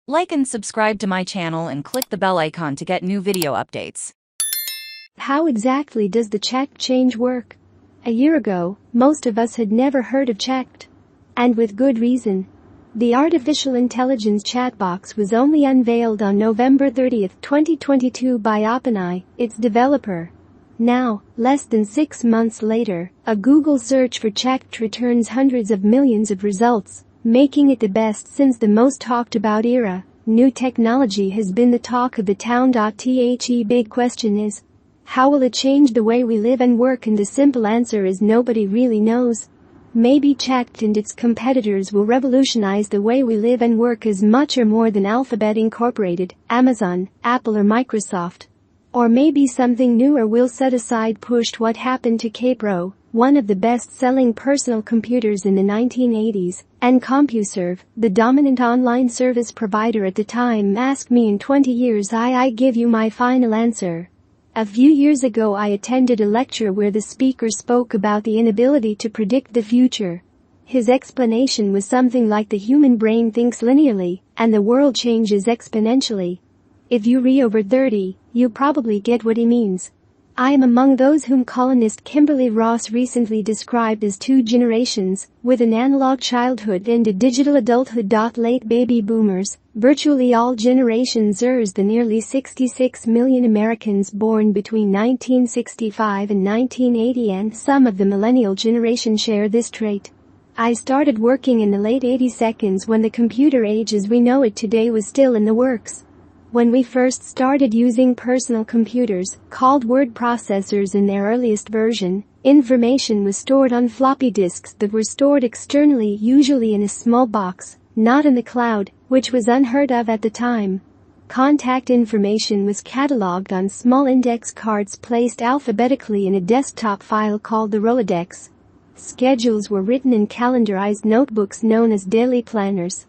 Like and subscribe to my channel and click the bell icon to get new video updates. How exactly does the chat change work? A year ago, most of us had never heard of Chat. And with good reason. The artificial intelligence Chatbox was only unveiled on November 30, 2022 by OpenAI, its developer. Now, less than 6 months later, a Google search for Chat returns hundreds of millions of results, making it the best since the most talked about era. New technology has been the talk of the town. The big question is, how will it change the way we live and work? And the simple answer is nobody really knows. Maybe Chat and its competitors will revolutionize the way we live and work as much or more than Alphabet Incorporated, Amazon, Apple or Microsoft. Or maybe something newer will set aside pushed. What happened to Kpro, one of the best-selling personal computers in the 1980s, and CompuServe, the dominant online service provider at the time? Ask me in 20 years. I give you my final answer. A few years ago I attended a lecture where the speaker spoke about the inability to predict the future. His explanation was something like the human brain thinks linearly, and the world changes exponentially. If you're over 30, you probably get what he means. I am among those whom columnist Kimberly Ross recently described as two generations, with an analog childhood and a digital adulthood. Late baby boomers, virtually all Generation Zers, the nearly 66 million Americans born between 1965 and 1980, and some of the millennial generation share this trait. I started working in the late 80s when the computer age as we know it today was still in the works. When we first started using personal computers, called word processors in their earliest version, information was stored on floppy disks that were stored externally, usually in a small box, not in the cloud, which was unheard of at the time. Contact information was cataloged on small index cards placed alphabetically in a desktop file called the Rolodex. Schedules were written in calendarized notebooks known as daily planners.